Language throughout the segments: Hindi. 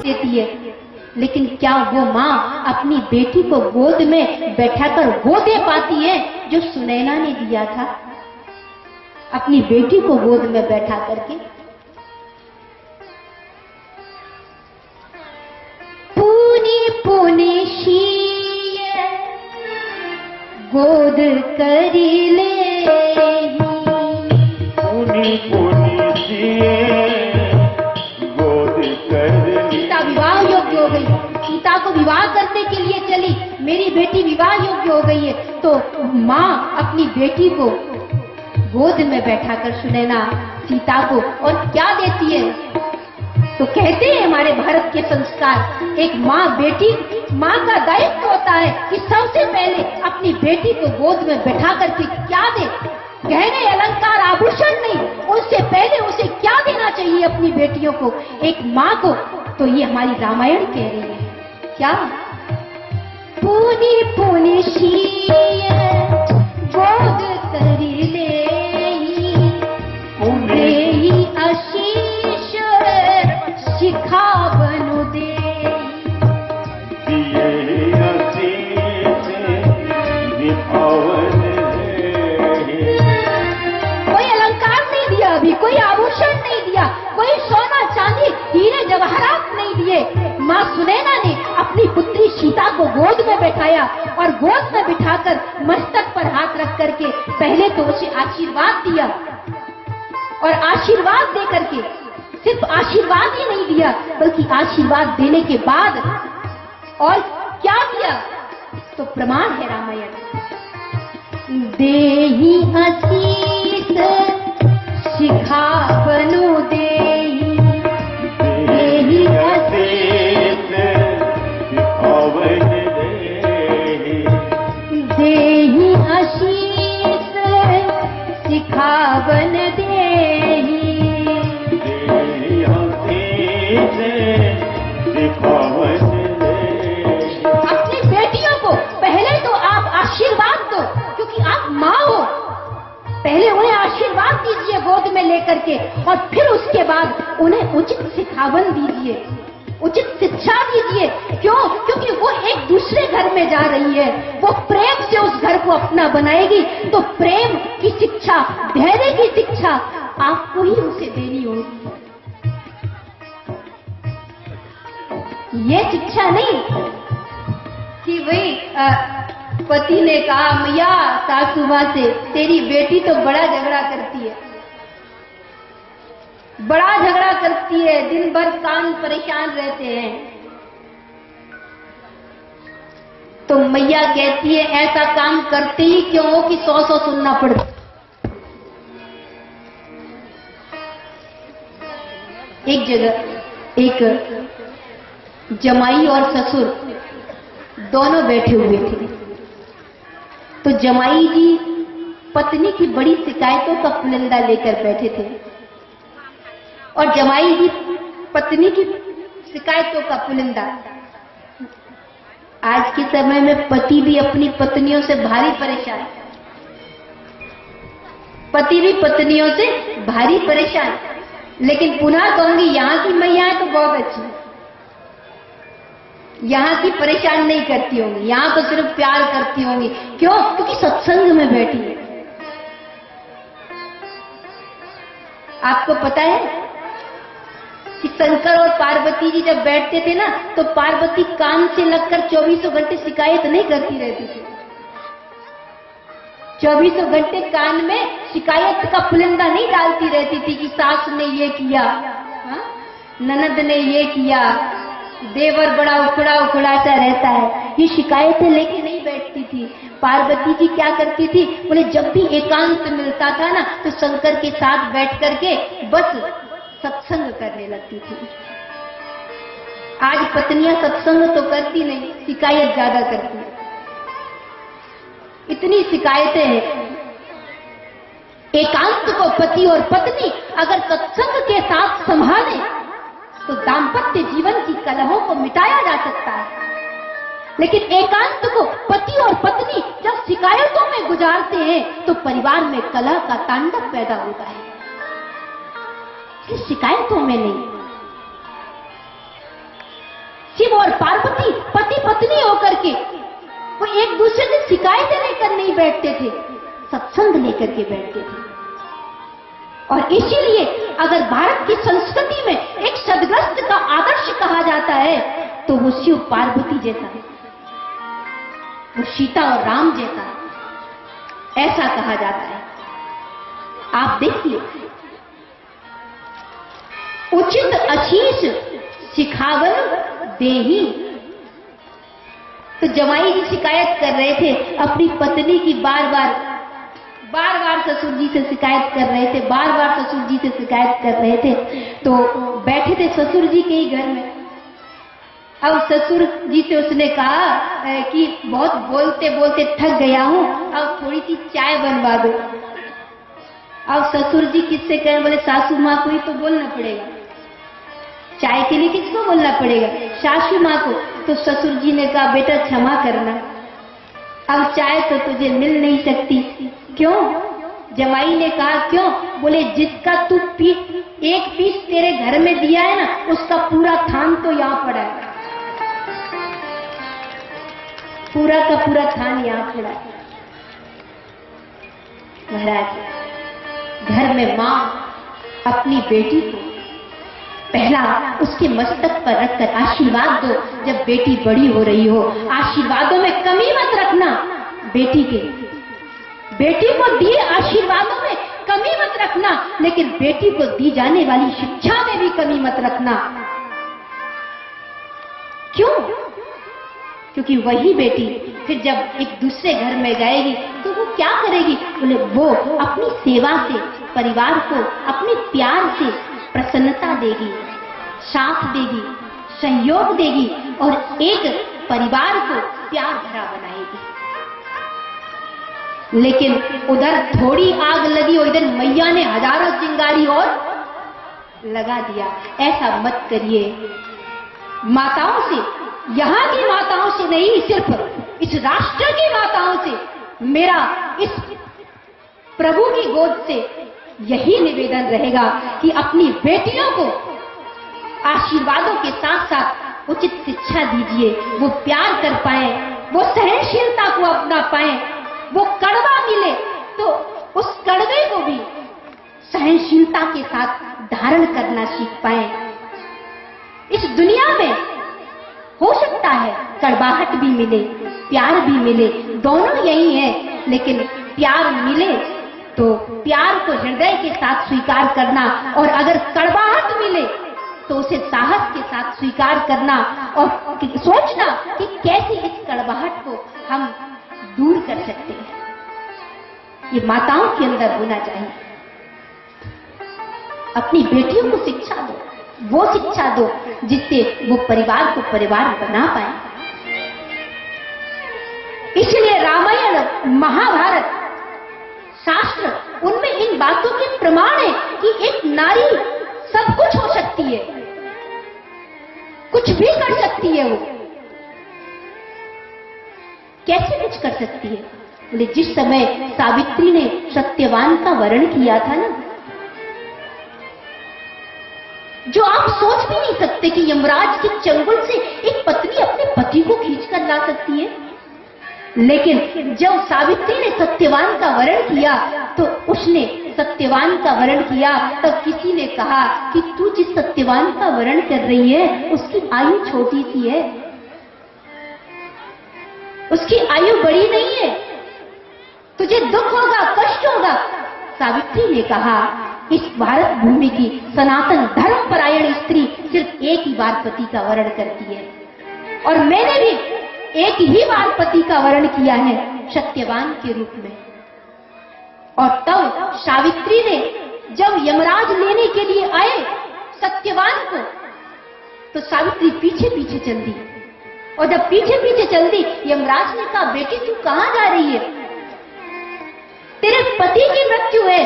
देती है, लेकिन क्या वो माँ अपनी बेटी को गोद में बैठाकर वो दे पाती है जो सुनैना ने दिया था अपनी बेटी को गोद में बैठा करके? पूनी पूनी शीय गोद करी ले, पूनी पूनी शीय हो गई। सीता को विवाह करने के लिए चली, मेरी बेटी विवाह योग्य हो गई है, तो माँ अपनी बेटी को गोद में बैठाकर सुनैना सीता को और क्या देती है? तो कहते हैं हमारे भारत के संस्कार, एक माँ का दायित्व होता है कि सबसे पहले अपनी बेटी को गोद में बैठा करके क्या दे? गहने अलंकार आभूषण नहीं, उससे पहले उसे क्या देना चाहिए अपनी बेटियों को, एक माँ को? तो ये हमारी रामायण कह रही है। क्या? पूनी पूनी शीय गोद करी लेई, देई आशीष शिखा बनु देई, दिए आशीष निभावन देई। कोई अलंकार नहीं दिया, अभी कोई आभूषण नहीं दिया, कोई सोना चांदी हीरे जवाहरात नहीं दिए। माँ सुनैना ने अपनी पुत्री सीता को गोद में बैठाया और गोद में बिठाकर मस्तक पर हाथ रख करके पहले तो उसे आशीर्वाद दिया, और आशीर्वाद दे करके सिर्फ आशीर्वाद ही नहीं दिया बल्कि आशीर्वाद देने के बाद और क्या दिया? तो प्रमाण है रामायण। देहि आशीष शिखा बनु देहि, देहि आशीष निभावन देई। देहि आशीष शिखा बन देहि, देई आशीष निभावन देई। अपनी बेटियों को पहले तो आप आशीर्वाद दो, क्योंकि आप माँ हो। पहले उन्हें आशीर्वाद दीजिए गोद में लेकर के, और फिर उसके बाद उन्हें उचित सिखावन दीजिए, उचित शिक्षा दीजिए। क्यों? क्योंकि वो एक दूसरे घर में जा रही है, वो प्रेम से उस घर को अपना बनाएगी, तो प्रेम की शिक्षा, धैर्य की शिक्षा आपको ही उसे देनी होगी। ये शिक्षा नहीं कि वही पति ने कहा मैया सासू माँ से, तेरी बेटी तो बड़ा झगड़ा करती है, बड़ा झगड़ा करती है, दिन भर कान परेशान रहते हैं। तो मैया कहती है ऐसा काम करते ही क्यों हो कि 100 सुनना पड़ता। एक जगह एक जमाई और ससुर दोनों बैठे हुए थे, तो जमाई जी पत्नी की बड़ी शिकायतों का पुलिंदा लेकर बैठे थे, और जमाई जी पत्नी की शिकायतों का पुलिंदा। आज के समय में पति भी अपनी पत्नियों से भारी परेशान, पति भी पत्नियों से भारी परेशान। लेकिन पुनः कहूंगी, यहाँ की मैयाएं तो बहुत अच्छी, यहाँ की परेशान नहीं करती होंगी, यहाँ तो सिर्फ प्यार करती होंगी। क्यों? क्योंकि सत्संग में बैठी है। आपको पता है कि शंकर और पार्वती जी जब बैठते थे ना, तो पार्वती कान से लगकर 24 घंटे शिकायत नहीं करती रहती थी। 24 घंटे कान में शिकायत का पुलिंदा नहीं डालती रहती थी कि सास ने ये किया, ननद ने ये किया, देवर बड़ा उखड़ा उखड़ा सा रहता है, ये शिकायतें लेके नहीं बैठती थी। पार्वती जी क्या करती थी, उन्हें जब भी एकांत मिलता था ना, तो शंकर के साथ बैठ करके बस सत्संग करने लगती थी। आज पत्नियां सत्संग तो करती नहीं, शिकायत ज्यादा करती है। इतनी शिकायतें हैं। एकांत को पति और पत्नी अगर सत्संग के साथ संभाले तो दाम्पत्य जीवन की कलहों को मिटाया जा सकता है। लेकिन एकांत को पति और पत्नी जब शिकायतों में गुजार सुधारते हैं तो परिवार में कलह का तांडव पैदा होता है। शिकायतों में नहीं। शिव और पार्वती पति पत्नी होकर के वो एक दूसरे से शिकायतें लेकर नहीं बैठते थे, सत्संग लेकर के बैठते थे। और इसीलिए अगर भारत की संस्कृति में एक सद्ग्रस्त का आदर्श कहा जाता है तो वो शिव पार्वती जैसा है, वो सीता और राम जैसा है, ऐसा कहा जाता है। आप देखिए, उचित आशीष सिखावन देही। तो जमाई जी शिकायत कर रहे थे अपनी पत्नी की, बार बार ससुर जी से शिकायत कर रहे थे, बार बार ससुर जी से शिकायत कर रहे थे। तो बैठे थे ससुर जी के ही घर में। अब ससुर जी से उसने कहा कि बहुत बोलते बोलते थक गया हूं, अब थोड़ी सी चाय बनवा दो। अब ससुर जी किससे कहें? बोले सासू माँ को ही तो बोलना पड़ेगा। चाय के लिए किसको बोलना पड़ेगा? सासू माँ को। तो ससुर जी ने कहा बेटा क्षमा करना, अब चाय तो तुझे मिल नहीं सकती। क्यों? जमाई ने कहा क्यों? बोले जिसका तू एक पीस तेरे घर में दिया है ना, उसका पूरा थान तो यहाँ पड़ा है, पूरा का पूरा थान यहाँ पड़ा है। महाराज, घर में माँ अपनी बेटी को पहला उसके मस्तक पर रखकर आशीर्वाद दो। जब बेटी बड़ी हो रही हो, आशीर्वादों में कमी मत रखना। बेटी को दिए आशीर्वादों में कमी मत रखना, लेकिन बेटी को दी जाने वाली शिक्षा में भी कमी मत रखना। क्यों? क्योंकि वही बेटी फिर जब एक दूसरे घर में जाएगी तो वो क्या करेगी? बोले वो अपनी सेवा से परिवार को अपने प्यार से प्रसन्नता देगी, साथ देगी, सहयोग देगी और एक परिवार को प्यार भरा बनाएगी। लेकिन उधर थोड़ी आग लगी और इधर मैया ने हजारों चिंगारी और लगा दिया। ऐसा मत करिए। माताओं से, यहाँ की माताओं से नहीं, सिर्फ इस राष्ट्र की माताओं से मेरा इस प्रभु की गोद से यही निवेदन रहेगा कि अपनी बेटियों को आशीर्वादों के साथ साथ उचित शिक्षा दीजिए, वो प्यार कर पाए, वो सहनशीलता को अपना पाए, वो कड़वा मिले तो उस कड़वे को भी सहनशीलता के साथ धारण करना सीख पाए। इस दुनिया में हो सकता है कड़वाहट भी मिले, प्यार भी मिले, दोनों यही है, लेकिन प्यार मिले तो प्यार को हृदय के साथ स्वीकार करना, और अगर कड़वाहट मिले तो उसे साहस के साथ स्वीकार करना और सोचना कि कैसे इस कड़वाहट को हम दूर कर सकते हैं। ये माताओं के अंदर होना चाहिए। अपनी बेटियों को शिक्षा दो, वो शिक्षा दो जिससे वो परिवार को परिवार बना पाए। इसलिए रामायण, महाभारत, शास्त्र, उनमें इन बातों के प्रमाण है कि एक नारी सब कुछ हो सकती है, कुछ भी कर सकती है। वो कैसे कुछ कर सकती है? बोले जिस समय सावित्री ने सत्यवान का वरण किया था ना, जो आप सोच भी नहीं सकते कि यमराज के चंगुल से एक पत्नी अपने पति को खींचकर ला सकती है। लेकिन जब सावित्री ने सत्यवान का वरण किया तो उसने सत्यवान का वरण किया, तब किसी ने कहा कि तू जिस सत्यवान का वरण कर रही है उसकी आयु छोटी सी है, उसकी आयु बड़ी नहीं है, तुझे दुख होगा, कष्ट होगा। सावित्री ने कहा इस भारत भूमि की सनातन धर्म परायण स्त्री सिर्फ एक ही बार पति का वरण करती है, और मैंने भी एक ही बार पति का वरण किया है, सत्यवान के रूप में। और तब सावित्री ने जब यमराज लेने के लिए आए सत्यवान को, तो सावित्री पीछे पीछे चल दी, और जब पीछे पीछे चल दी, यमराज ने कहा बेटी तू कहां जा रही है? तेरे पति की मृत्यु है,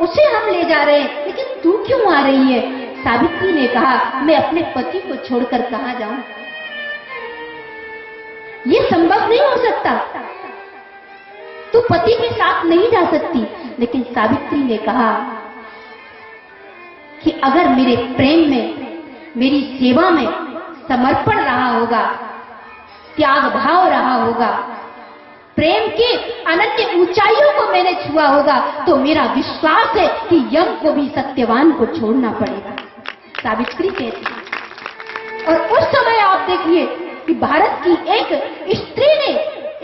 उसे हम ले जा रहे हैं, लेकिन तू क्यों आ रही है? सावित्री ने कहा मैं अपने पति को छोड़कर कहां जाऊं, ये संभव नहीं हो सकता। तू पति के साथ नहीं जा सकती, लेकिन सावित्री ने कहा कि अगर मेरे प्रेम में, मेरी सेवा में समर्पण रहा होगा, त्याग भाव रहा होगा, प्रेम की अनन्य ऊंचाइयों को मैंने छुआ होगा, तो मेरा विश्वास है कि यम को भी सत्यवान को छोड़ना पड़ेगा। सावित्री कहती। और उस समय आप देखिए कि भारत की एक स्त्री ने,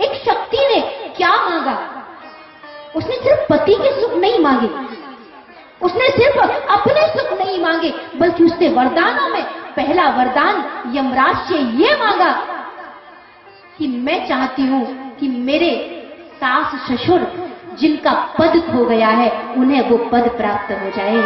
एक शक्ति ने क्या मांगा। उसने सिर्फ पति के सुख नहीं मांगे, उसने सिर्फ अपने सुख नहीं मांगे, बल्कि उसने वरदानों में पहला वरदान यमराज से ये मांगा कि मैं चाहती हूं कि मेरे सास ससुर जिनका पद खो गया है, उन्हें वो पद प्राप्त हो जाए।